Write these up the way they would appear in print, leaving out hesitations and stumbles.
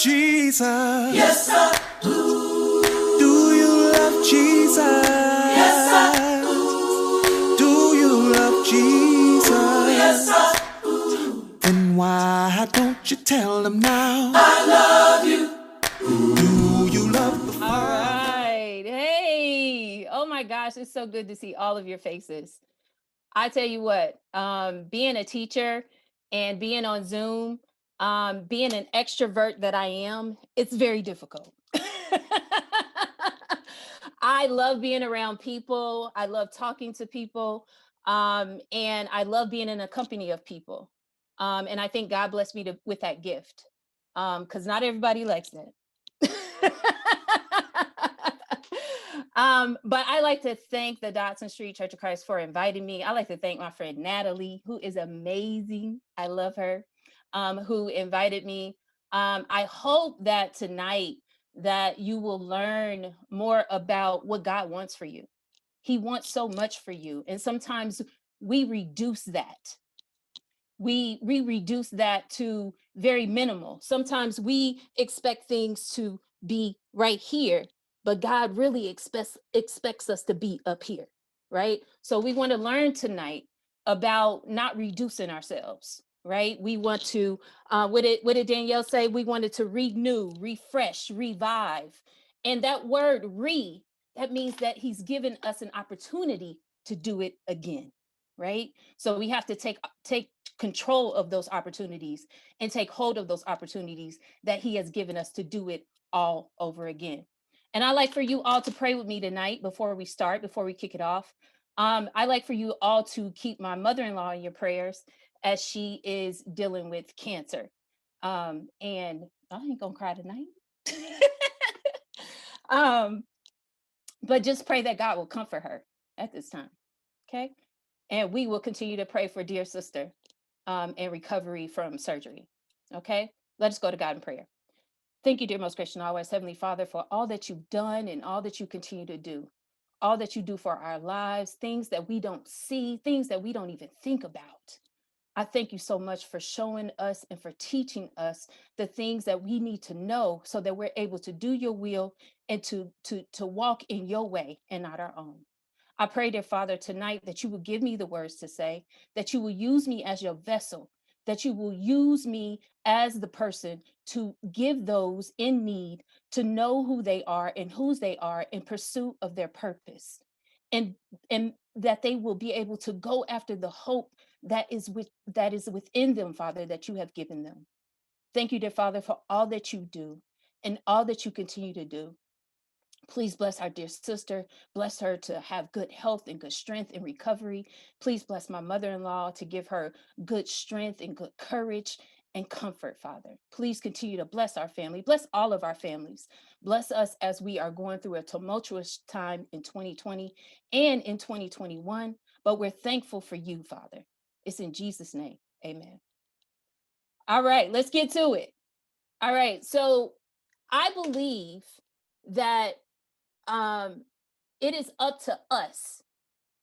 Jesus? Yes, I do. Do you love Jesus? Yes, I do. Do you love Jesus? Yes, I do. Then why don't you tell him now? I love you. Do you love the All Father? right. Hey. Oh my gosh, it's so good to see all of your faces. I tell you what, being a teacher and being on Zoom, being an extrovert that I am, it's very difficult. I love being around people. I love talking to people. And I love being in a company of people. And I think God blessed me with that gift. Because not everybody likes that. But I like to thank the Dotson Street Church of Christ for inviting me. I like to thank my friend Natalie, who is amazing. I love her, who invited me. I hope that tonight that you will learn more about what God wants for you. He wants so much for you. And sometimes we reduce that. We reduce that to very minimal. Sometimes we expect things to be right here, but God really expects us to be up here, right? So we want to learn tonight about not reducing ourselves, right? We want to what did Danielle say? We wanted to renew, refresh, revive. And that word re, that means that he's given us an opportunity to do it again, right? So we have to take control of those opportunities and take hold of those opportunities that he has given us to do it all over again. And I like for you all to pray with me tonight before we start, before we kick it off. I like for you all to keep my mother-in-law in your prayers as she is dealing with cancer. And I ain't gonna cry tonight. um, but just pray that God will comfort her at this time. Okay. And we will continue to pray for dear sister and recovery from surgery. Okay, let us go to God in prayer. Thank you, dear most gracious and always Heavenly Father, for all that you've done and all that you continue to do, all that you do for our lives, things that we don't see, things that we don't even think about. I thank you so much for showing us and for teaching us the things that we need to know so that we're able to do your will and to walk in your way and not our own. I pray, dear Father, tonight that you will give me the words to say, that you will use me as your vessel, that you will use me as the person to give those in need to know who they are and whose they are in pursuit of their purpose. And, and that they will be able to go after the hope that is within them, Father, that you have given them. Thank you, dear Father, for all that you do and all that you continue to do. Please bless our dear sister. Bless her to have good health and good strength and recovery. Please bless my mother-in-law to give her good strength and good courage and comfort, Father. Please continue to bless our family. Bless all of our families. Bless us as we are going through a tumultuous time in 2020 and in 2021. But we're thankful for you, Father. It's in Jesus' name. Amen. All right, let's get to it. All right. So I believe that um, it is up to us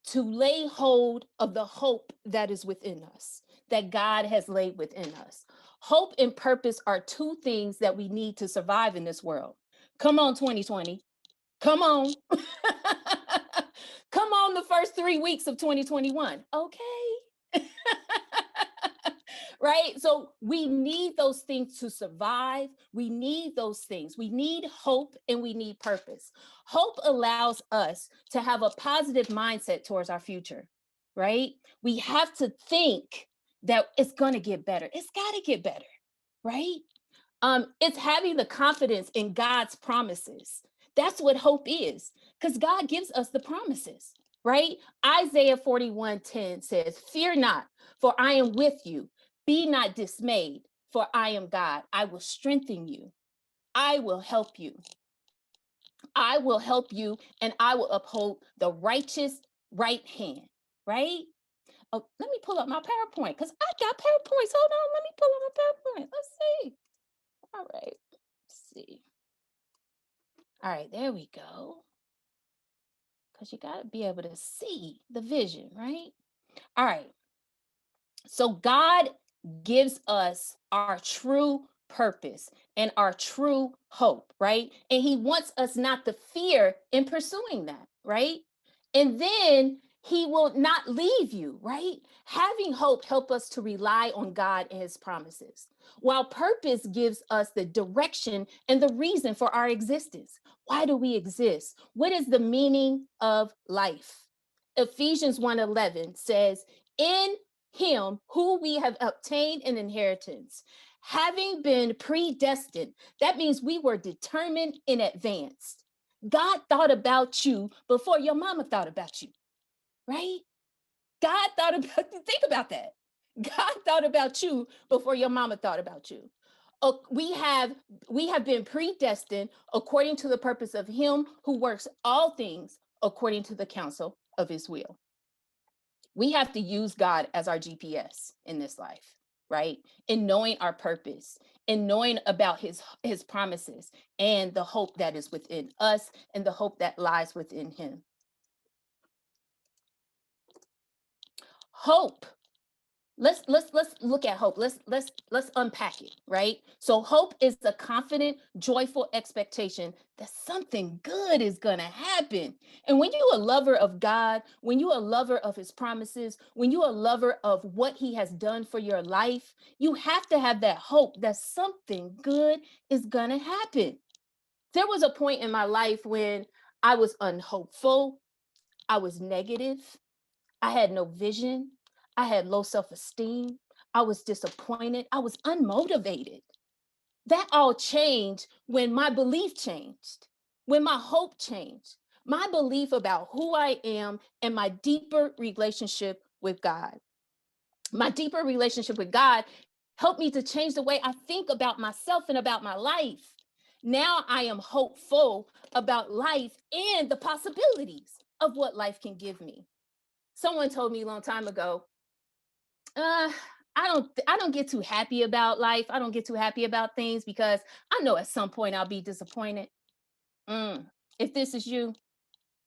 to lay hold of the hope that is within us, that God has laid within us. Hope and purpose are two things that we need to survive in this world. Come on, 2020. Come on. Come on, the first 3 weeks of 2021. Okay. Right? So we need those things to survive. We need those things. We need hope and we need purpose. Hope allows us to have a positive mindset towards our future, right? We have to think that it's going to get better. It's got to get better, right? It's having the confidence in God's promises. That's what hope is, because God gives us the promises, right? Isaiah 41:10 says, "Fear not, for I am with you. Be not dismayed, for I am God. I will strengthen you. I will help you. I will help you, and I will uphold the righteous right hand," right? Oh, let me pull up my PowerPoint because I got PowerPoints. Hold on, let me pull up my PowerPoint. Let's see. All right. Let's see. All right, there we go. Because you got to be able to see the vision, right? All right. So God gives us our true purpose and our true hope, right? And he wants us not to fear in pursuing that, right? And then he will not leave you, right? Having hope help us to rely on God and his promises, while purpose gives us the direction and the reason for our existence. Why do we exist? What is the meaning of life? Ephesians 1:11 says, "In him who we have obtained an inheritance, having been predestined." That means we were determined in advance. God thought about you before your mama thought about you, right? God thought about think about that. God thought about you before your mama thought about you. We have been predestined according to the purpose of him who works all things according to the counsel of his will. We have to use God as our GPS in this life, right? In knowing our purpose, in knowing about his promises and the hope that is within us and the hope that lies within him. Hope. Let's look at hope. Let's unpack it, right? So hope is a confident, joyful expectation that something good is going to happen. And when you're a lover of God, when you're a lover of his promises, when you're a lover of what he has done for your life, you have to have that hope that something good is going to happen. There was a point in my life when I was unhopeful, I was negative, I had no vision. I had low self esteem. I was disappointed. I was unmotivated. That all changed when my belief changed, when my hope changed, my belief about who I am and my deeper relationship with God. My deeper relationship with God helped me to change the way I think about myself and about my life. Now I am hopeful about life and the possibilities of what life can give me. Someone told me a long time ago, uh, I don't get too happy about life. I don't get too happy about things because I know at some point I'll be disappointed. Mm. If this is you,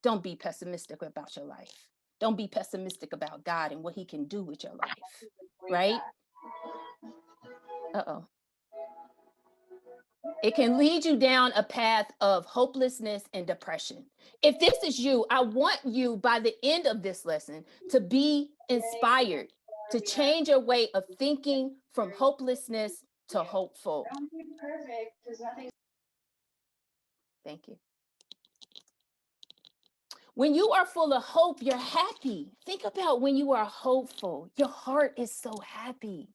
don't be pessimistic about your life. Don't be pessimistic about God and what he can do with your life. Right? Uh-oh. It can lead you down a path of hopelessness and depression. If this is you, I want you by the end of this lesson to be inspired, to change your way of thinking from hopelessness to hopeful. Thank you. When you are full of hope, you're happy. Think about when you are hopeful, your heart is so happy.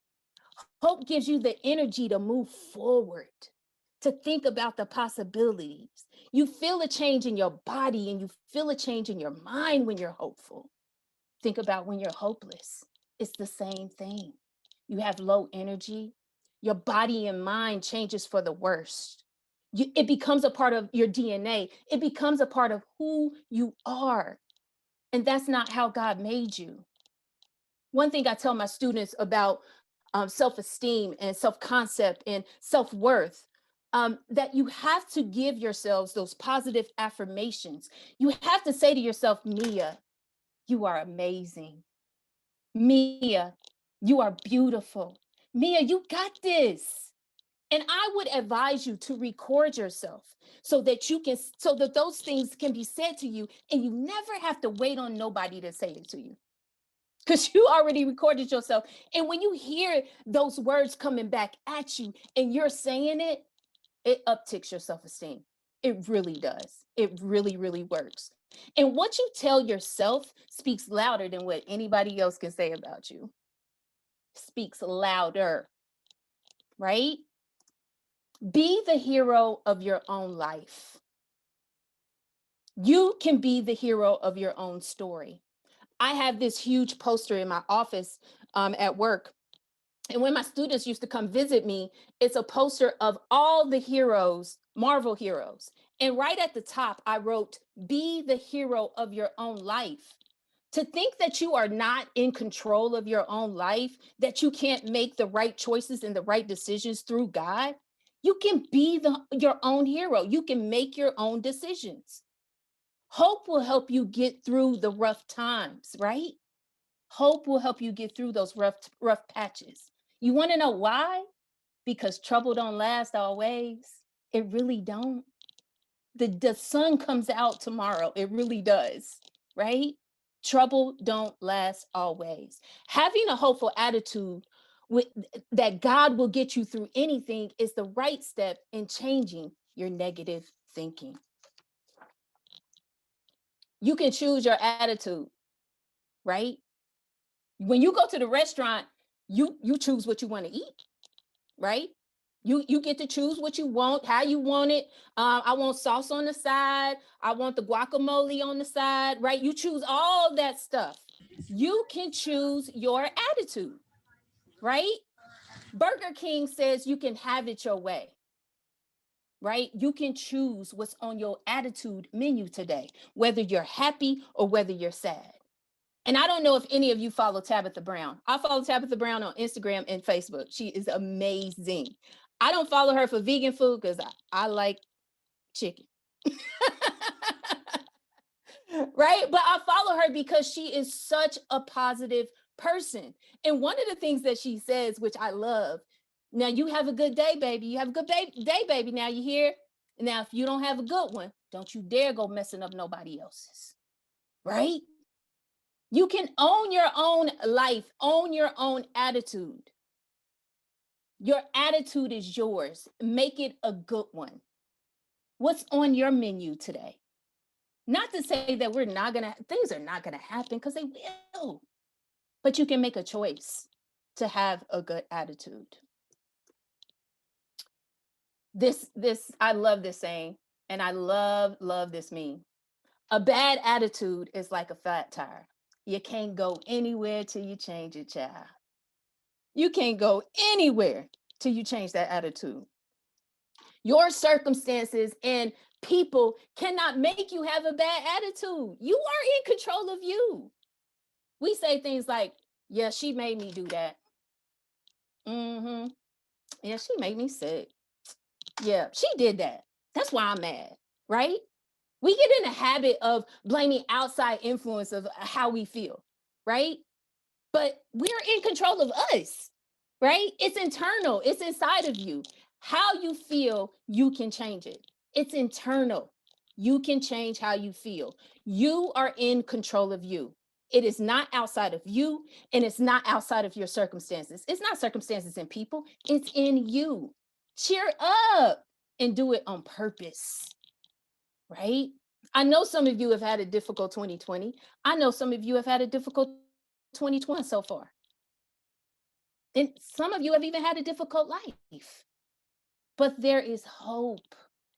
Hope gives you the energy to move forward, to think about the possibilities. You feel a change in your body and you feel a change in your mind when you're hopeful. Think about when you're hopeless. It's the same thing. You have low energy. Your body and mind changes for the worst. It becomes a part of your DNA. It becomes a part of who you are. And that's not how God made you. One thing I tell my students about self-esteem and self-concept and self-worth, that you have to give yourselves those positive affirmations. You have to say to yourself, Mia, you are amazing. Mia, you are beautiful. Mia, you got this. And I would advise you to record yourself so that those things can be said to you and you never have to wait on nobody to say it to you, because you already recorded yourself. And when you hear those words coming back at you and you're saying it, it upticks your self-esteem. It really does. It really, really works. And what you tell yourself speaks louder than what anybody else can say about you. Speaks louder, right? Be the hero of your own life. You can be the hero of your own story. I have this huge poster in my office at work. And when my students used to come visit me, it's a poster of all the heroes, Marvel heroes. And right at the top, I wrote, be the hero of your own life. To think that you are not in control of your own life, that you can't make the right choices and the right decisions through God, you can be your own hero. You can make your own decisions. Hope will help you get through the rough times, right? Hope will help you get through those rough patches. You want to know why? because trouble don't last always. It really don't. The sun comes out tomorrow. It really does, right? Trouble don't last always. Having a hopeful attitude with that God will get you through anything is the right step in changing your negative thinking. You can choose your attitude, right? When you go to the restaurant, you choose what you want to eat, right? You get to choose what you want, how you want it. I want sauce on the side. I want the guacamole on the side, right? You choose all that stuff. You can choose your attitude, right? Burger King says you can have it your way, right? You can choose what's on your attitude menu today, whether you're happy or whether you're sad. And I don't know if any of you follow Tabitha Brown. I follow Tabitha Brown on Instagram and Facebook. She is amazing. I don't follow her for vegan food because I like chicken. Right? But I follow her because she is such a positive person. And one of the things that she says, which I love, now you have a good day, baby. You have a good day, baby. Now you hear? Now, if you don't have a good one, don't you dare go messing up nobody else's. Right? You can own your own life, own your own attitude. Your attitude is yours. Make it a good one. What's on your menu today? Not to say that things are not gonna happen, because they will. But you can make a choice to have a good attitude. I love this saying, and I love this meme. A bad attitude is like a flat tire. You can't go anywhere till you change it, child. You can't go anywhere till you change that attitude. Your circumstances and people cannot make you have a bad attitude. You are in control of you. We say things like, yeah, she made me do that. Mm-hmm. Yeah, she made me sick. Yeah, she did that. That's why I'm mad, right? We get in the habit of blaming outside influence of how we feel, right? But we're in control of us, right? It's internal, it's inside of you. How you feel, you can change it. It's internal. You can change how you feel. You are in control of you. It is not outside of you, and it's not outside of your circumstances. It's not circumstances and people, it's in you. Cheer up and do it on purpose, right? I know some of you have had a difficult 2020. I know some of you have had a difficult 2021 so far. And some of you have even had a difficult life. But there is hope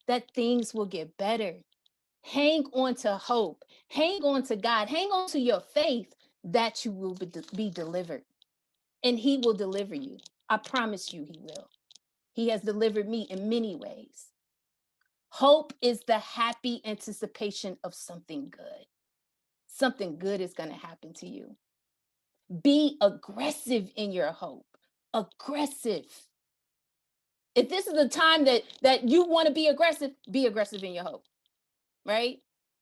that things will get better. Hang on to hope. Hang on to God. Hang on to your faith that you will be delivered. And He will deliver you. I promise you He will. He has delivered me in many ways. Hope is the happy anticipation of something good. Something good is going to happen to you. Be aggressive in your hope. Aggressive. If this is the time that you want to be aggressive in your hope, right?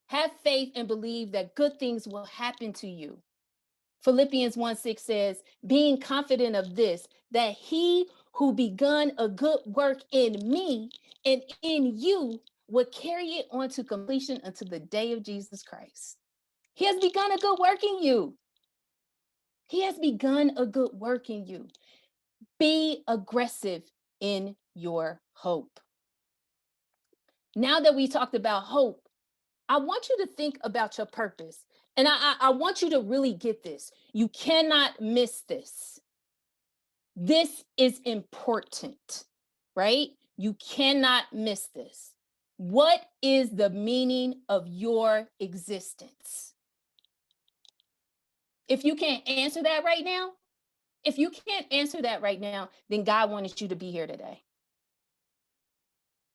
Have faith and believe that good things will happen to you. Philippians 1:6 says, being confident of this, that He who begun a good work in me and in you will carry it on to completion until the day of Jesus Christ. He has begun a good work in you. He has begun a good work in you. Be aggressive in your hope. Now that we talked about hope, I want you to think about your purpose. And I want you to really get this. You cannot miss this. This is important, right? You cannot miss this. What is the meaning of your existence? If you can't answer that right now, then God wanted you to be here today.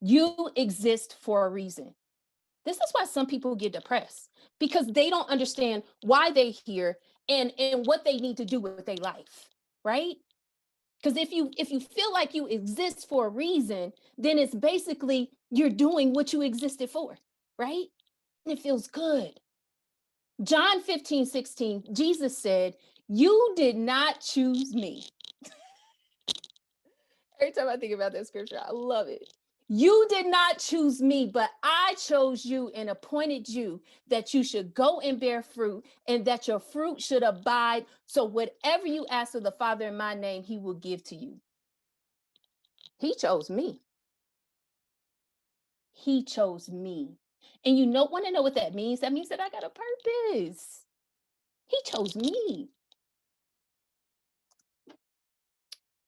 You exist for a reason. This is why some people get depressed, because they don't understand why they're here and what they need to do with their life, right? Because if you feel like you exist for a reason, then it's basically you're doing what you existed for, right? And it feels good. John 15:16, Jesus said, you did not choose me. Every time I think about that scripture, I love it. You did not choose me, but I chose you and appointed you that you should go and bear fruit and that your fruit should abide. So whatever you ask of the Father in my name, he will give to you. He chose me. He chose me. And you know, want to know what that means? That means that I got a purpose. He chose me.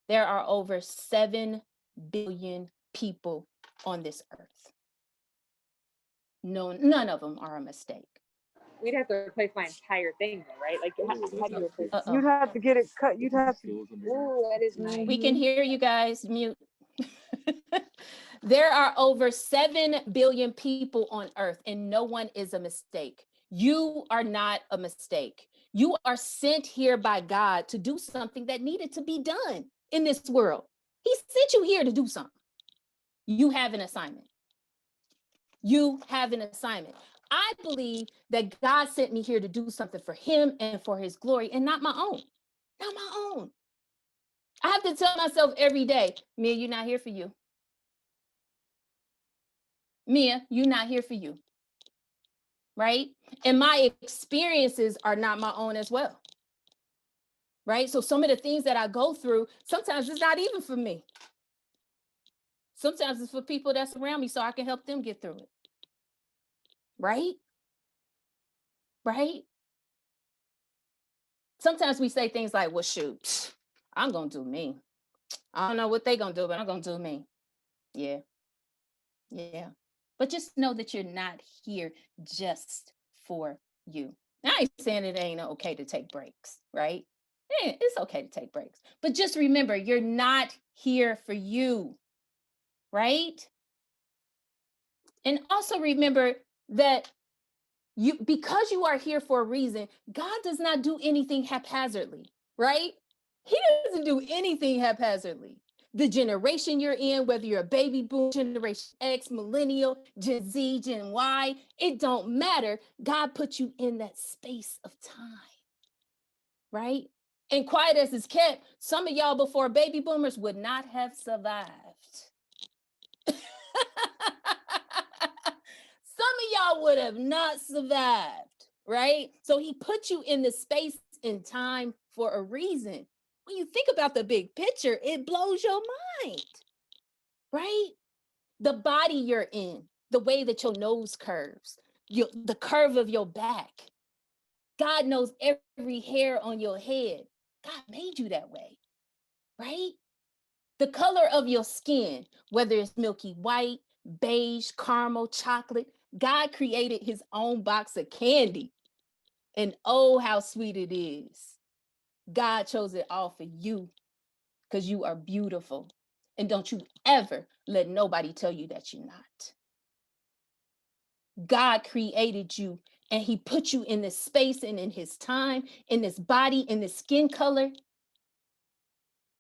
There are over 7 billion people on this earth. No, none of them are a mistake. We'd have to replace my entire thing, though, right? Like, how do you replace it? You'd have to get it cut. You'd have to. Ooh, that is nice. We can hear you guys. Mute. There are over 7 billion people on earth, and no one is a mistake. You are not a mistake. You are sent here by God to do something that needed to be done in this world. He sent you here to do something. You have an assignment. You have an assignment. I believe that God sent me here to do something for him and for his glory and not my own. Not my own. I have to tell myself every day, Mia, you're not here for you. Mia, you're not here for you. Right? And my experiences are not my own as well. Right? So some of the things that I go through, sometimes it's not even for me. Sometimes it's for people that's around me so I can help them get through it. Right? Right? Sometimes we say things like, well, shoot, I'm going to do me. I don't know what they're going to do, but I'm going to do me. Yeah. Yeah. But just know that you're not here just for you. Now, I ain't saying it ain't okay to take breaks, right? Yeah, it's okay to take breaks. But just remember, you're not here for you, right? And also remember that because you are here for a reason, God does not do anything haphazardly, right? He doesn't do anything haphazardly. The generation you're in, whether you're a baby boom, generation X, millennial, Gen Z, Gen Y, it don't matter. God put you in that space of time, right? And quiet as it's kept, some of y'all before baby boomers would not have survived. Some of y'all would have not survived, right? So he put you in the space and time for a reason. When you think about the big picture, it blows your mind, right? The body you're in, the way that your nose curves, the curve of your back. God knows every hair on your head. God made you that way, right? The color of your skin, whether it's milky white, beige, caramel, chocolate, God created his own box of candy. And oh, how sweet it is. God chose it all for you because you are beautiful. And don't you ever let nobody tell you that you're not. God created you and he put you in this space and in his time, in this body, in this skin color.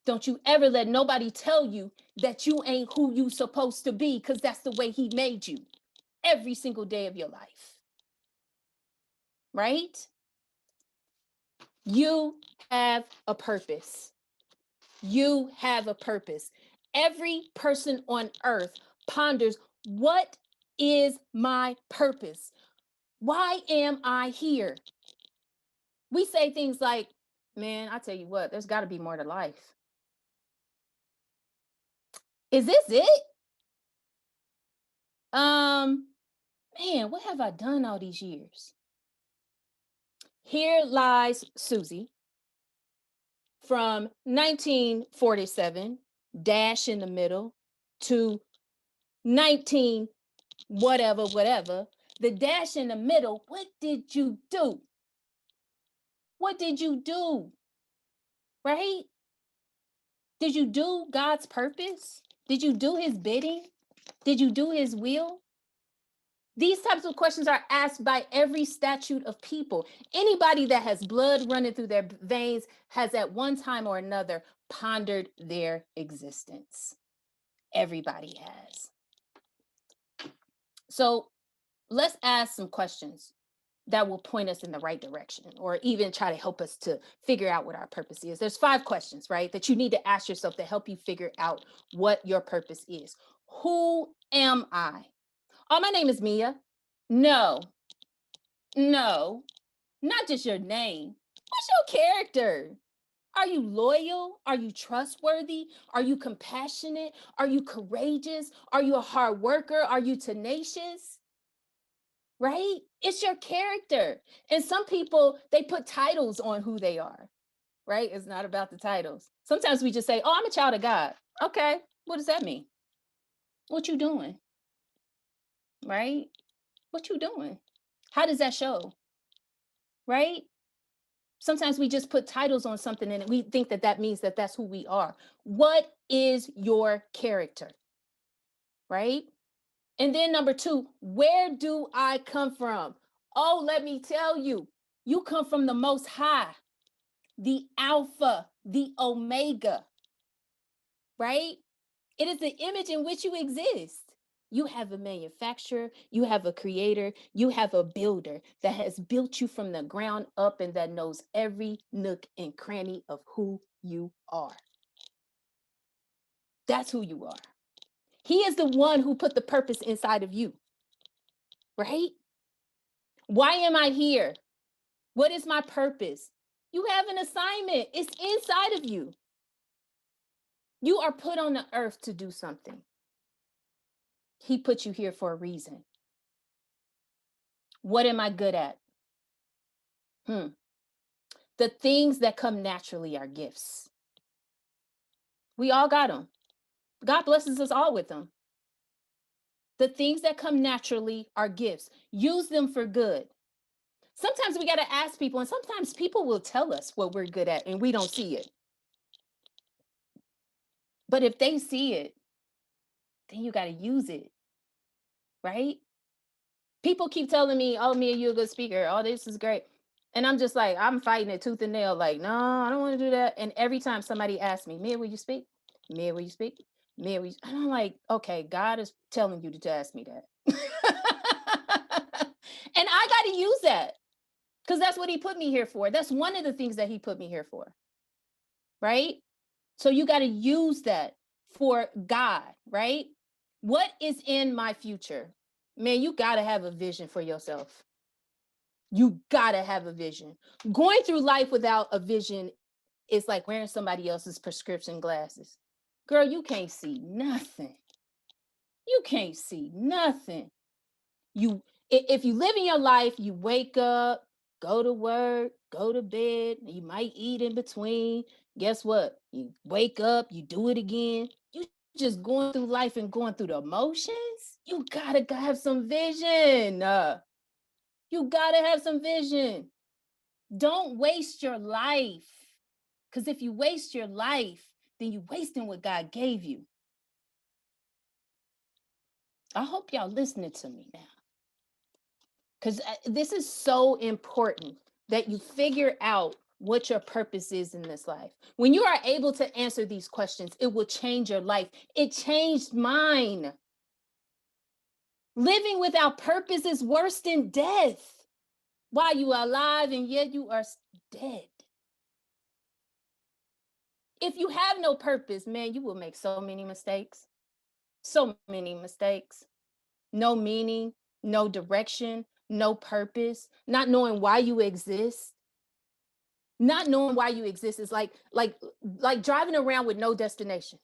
Don't you ever let nobody tell you that you ain't who you supposed to be because that's the way he made you every single day of your life. Right? You have a purpose. You have a purpose. Every person on earth ponders, what is my purpose? Why am I here? We say things like, man, I tell you what, there's got to be more to life. Is this it? Man, what have I done all these years? Here lies Susie from 1947, dash in the middle, to 19 whatever. The dash in the middle, what did you do? What did you do? Right? Did you do God's purpose? Did you do his bidding? Did you do his will? These types of questions are asked by every statute of people. Anybody that has blood running through their veins has at one time or another pondered their existence. Everybody has. So let's ask some questions. that will point us in the right direction or even try to help us to figure out what our purpose is. There's 5 questions, right, that you need to ask yourself to help you figure out what your purpose is. Who am I? Oh, my name is Mia. No, not just your name. What's your character? Are you loyal? Are you trustworthy? Are you compassionate? Are you courageous? Are you a hard worker? Are you tenacious? Right? It's your character. And some people, they put titles on who they are, right? It's not about the titles. Sometimes we just say, oh, I'm a child of God. Okay, what does that mean? What you doing? Right? What you doing? How does that show? Right? Sometimes we just put titles on something and we think that that means that that's who we are. What is your character? Right? And then number 2, where do I come from? Oh, let me tell you, you come from the Most High, the Alpha, the Omega, right? It is the image in which you exist. You have a manufacturer, you have a creator, you have a builder that has built you from the ground up and that knows every nook and cranny of who you are. That's who you are. He is the one who put the purpose inside of you, right? Why am I here? What is my purpose? You have an assignment. It's inside of you. You are put on the earth to do something. He put you here for a reason. What am I good at? The things that come naturally are gifts. We all got them. God blesses us all with them. The things that come naturally are gifts. Use them for good. Sometimes we got to ask people, and sometimes people will tell us what we're good at and we don't see it. But if they see it, then you got to use it, right? People keep telling me, oh, Mia, you're a good speaker. Oh, this is great. And I'm just like, I'm fighting it tooth and nail. Like, no, I don't want to do that. And every time somebody asks me, Mia, will you speak? Mia, will you speak? Mia, will you? And I'm like, okay, God is telling you to ask me that. And I got to use that because that's what he put me here for. That's one of the things that he put me here for. Right? So you got to use that for God, right? What is in my future? Man, you got to have a vision for yourself. You got to have a vision. Going through life without a vision is like wearing somebody else's prescription glasses. Girl, you can't see nothing. You can't see nothing. If you live in your life, you wake up, go to work, go to bed, you might eat in between. Guess what? You wake up, you do it again. You just going through life and going through the motions. You gotta have some vision. You gotta have some vision. Don't waste your life. Because if you waste your life, then you're wasting what God gave you. I hope y'all listening to me now. Because this is so important that you figure out what your purpose is in this life. When you are able to answer these questions, it will change your life. It changed mine. Living without purpose is worse than death. While you are alive and yet you are dead. If you have no purpose, man, you will make so many mistakes. So many mistakes. No meaning, no direction, no purpose, not knowing why you exist. Not knowing why you exist is like driving around with no destination.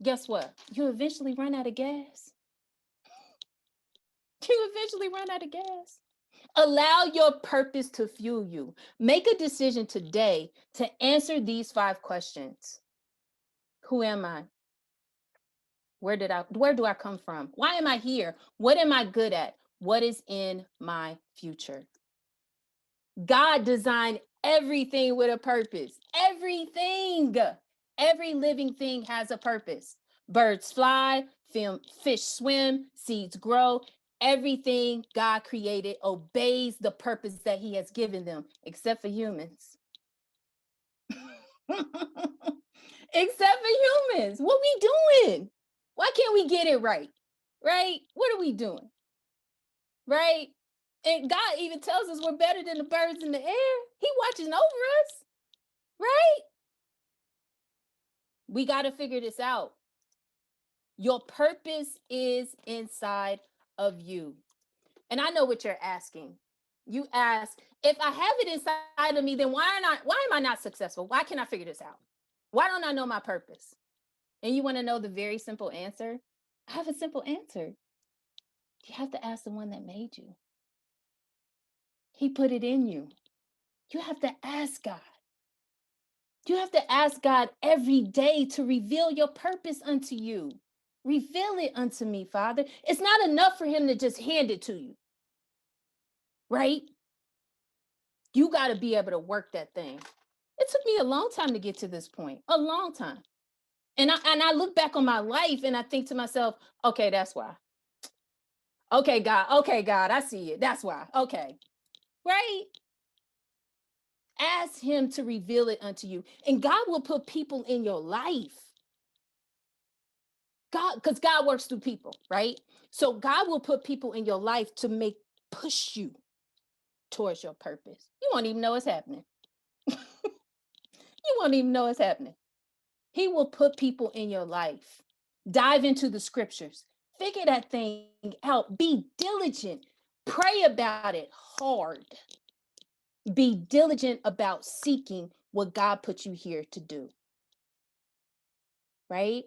Guess what? You eventually run out of gas. You eventually run out of gas. Allow your purpose to fuel you. Make a decision today to answer these 5 questions. Who am I? Where do I come from? Why am I here? What am I good at? What is in my future? God designed everything with a purpose. Everything. Every living thing has a purpose. Birds fly, fish swim, seeds grow. Everything God created obeys the purpose that he has given them, except for humans. Except for humans. What we doing? Why can't we get it right? Right? What are we doing? Right? And God even tells us we're better than the birds in the air. He watching over us, right? We got to figure this out. Your purpose is inside of you. And I know what you're asking. You ask, if I have it inside of me, then why am I not successful? Why can't I figure this out? Why don't I know my purpose? And you want to know the very simple answer? I have a simple answer. You have to ask the one that made you. He put it in you. You have to ask God. You have to ask God every day to reveal your purpose unto you. Reveal it unto me, Father. It's not enough for him to just hand it to you, right? You got to be able to work that thing. It took me a long time to get to this point, a long time. And I look back on my life and I think to myself, okay, that's why. Okay, God, I see it. That's why. Okay, right? Ask him to reveal it unto you. And God will put people in your life. God, because God works through people, right? So God will put people in your life to push you towards your purpose. You won't even know it's happening. You won't even know it's happening. He will put people in your life. Dive into the scriptures. Figure that thing out. Be diligent. Pray about it hard. Be diligent about seeking what God put you here to do. Right?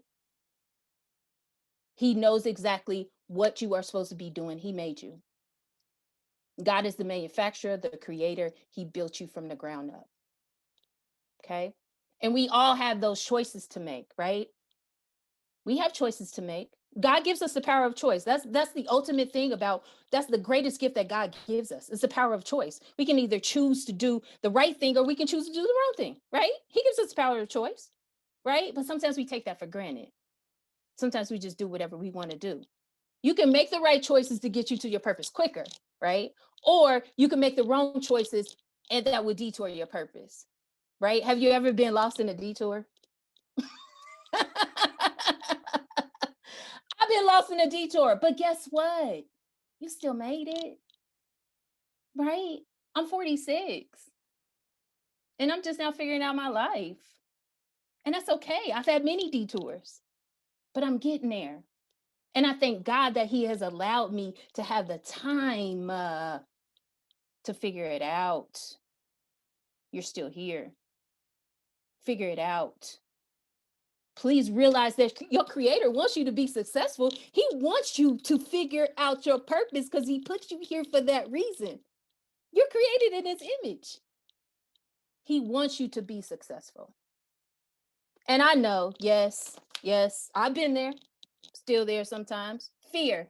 He knows exactly what you are supposed to be doing. He made you. God is the manufacturer, the creator. He built you from the ground up. Okay? And we all have those choices to make, right? We have choices to make. God gives us the power of choice. That's the ultimate thing that's the greatest gift that God gives us. It's the power of choice. We can either choose to do the right thing or we can choose to do the wrong thing, right? He gives us the power of choice, right? But sometimes we take that for granted. Sometimes we just do whatever we want to do. You can make the right choices to get you to your purpose quicker, right? Or you can make the wrong choices and that would detour your purpose, right? Have you ever been lost in a detour? I've been lost in a detour, but guess what? You still made it, right? I'm 46 and I'm just now figuring out my life. And that's okay. I've had many detours, but I'm getting there. And I thank God that he has allowed me to have the time to figure it out. You're still here. Figure it out. Please realize that your creator wants you to be successful. He wants you to figure out your purpose because he put you here for that reason. You're created in his image. He wants you to be successful. And I know, yes, I've been there, still there sometimes. Fear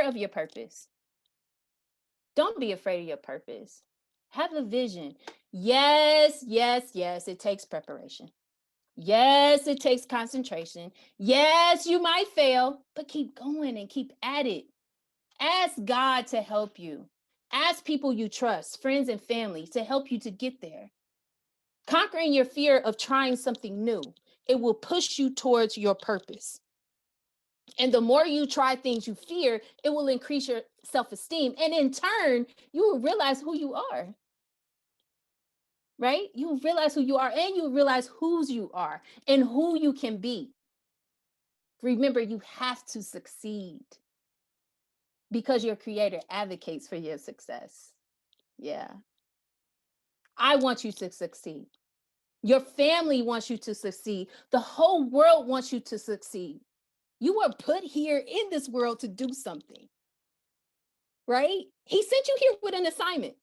of your purpose. Don't be afraid of your purpose. Have a vision. Yes, it takes preparation. Yes, it takes concentration. Yes, you might fail, but keep going and keep at it. Ask God to help you. Ask people you trust, friends and family, to help you to get there. Conquering your fear of trying something new, it will push you towards your purpose. And the more you try things you fear, it will increase your self-esteem. And in turn, you will realize who you are. Right? You will realize who you are and you will realize whose you are and who you can be. Remember, you have to succeed because your creator advocates for your success. Yeah. I want you to succeed. Your family wants you to succeed. The whole world wants you to succeed. You were put here in this world to do something, right? He sent you here with an assignment,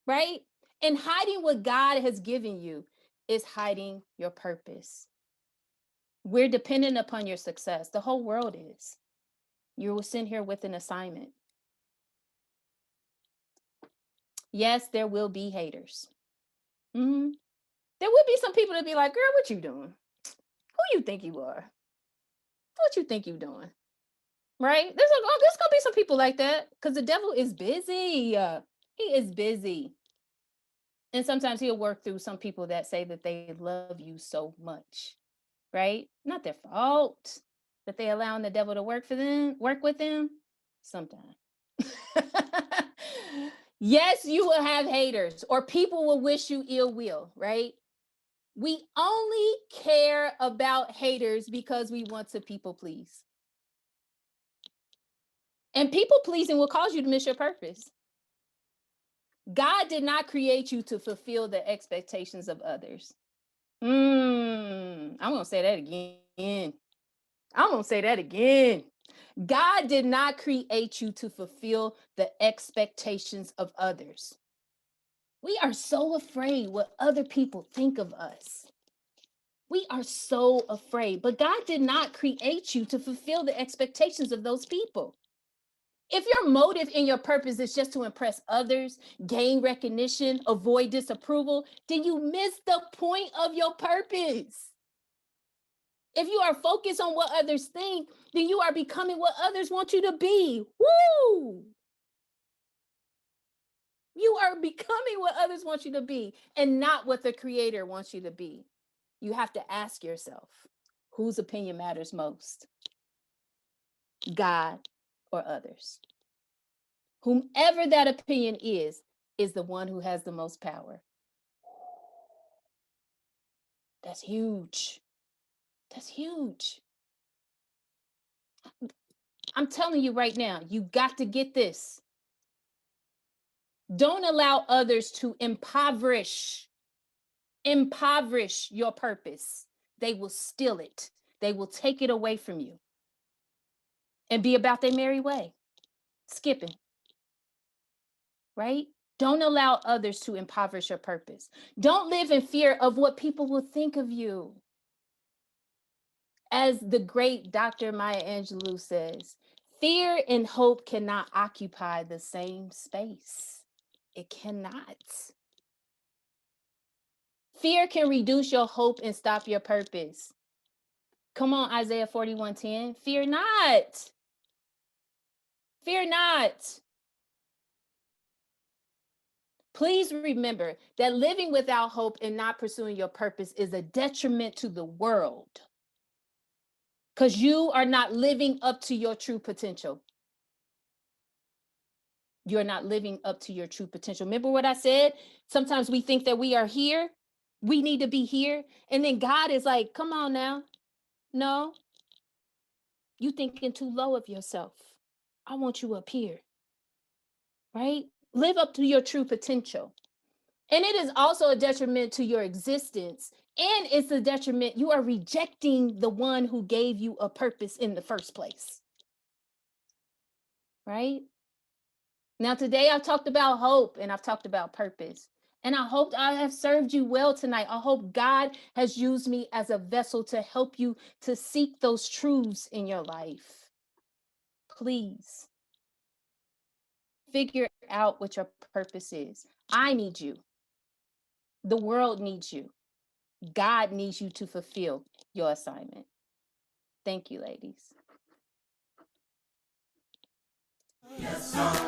right? And hiding what God has given you is hiding your purpose. We're dependent upon your success. The whole world is. You were sent here with an assignment. Yes, there will be haters. Mm-hmm. There will be some people that be like, girl, what you doing? Who you think you are? What you think you doing? Right? There's gonna be some people like that because the devil is busy. He is busy. And sometimes he'll work through some people that say that they love you so much, right? Not their fault that they allowing the devil to work with them sometimes. Yes, you will have haters or people will wish you ill will, right? We only care about haters because we want to people please. And people pleasing will cause you to miss your purpose. God did not create you to fulfill the expectations of others. I'm going to say that again. I'm going to say that again. God did not create you to fulfill the expectations of others. We are so afraid what other people think of us. We are so afraid, but God did not create you to fulfill the expectations of those people. If your motive and your purpose is just to impress others, gain recognition, avoid disapproval, then you miss the point of your purpose. If you are focused on what others think, then you are becoming what others want you to be. Woo! You are becoming what others want you to be and not what the Creator wants you to be. You have to ask yourself, whose opinion matters most? God or others? Whomever that opinion is the one who has the most power. That's huge. That's huge. I'm telling you right now, you got to get this. Don't allow others to impoverish your purpose. They will steal it. They will take it away from you and be about their merry way, skipping, right? Don't allow others to impoverish your purpose. Don't live in fear of what people will think of you. As the great Dr. Maya Angelou says, fear and hope cannot occupy the same space. It cannot. Fear can reduce your hope and stop your purpose. Come on, Isaiah 41:10. Fear not. Fear not. Please remember that living without hope and not pursuing your purpose is a detriment to the world because you are not living up to your true potential. You're not living up to your true potential. Remember what I said? Sometimes we think that we are here. We need to be here. And then God is like, come on now. No, you thinking too low of yourself. I want you up here, right? Live up to your true potential. And it is also a detriment to your existence. And it's a detriment. You are rejecting the one who gave you a purpose in the first place, right? Now, today I've talked about hope and I've talked about purpose. And I hope I have served you well tonight. I hope God has used me as a vessel to help you to seek those truths in your life. Please figure out what your purpose is. I need you. The world needs you. God needs you to fulfill your assignment. Thank you, ladies. Yes, sir.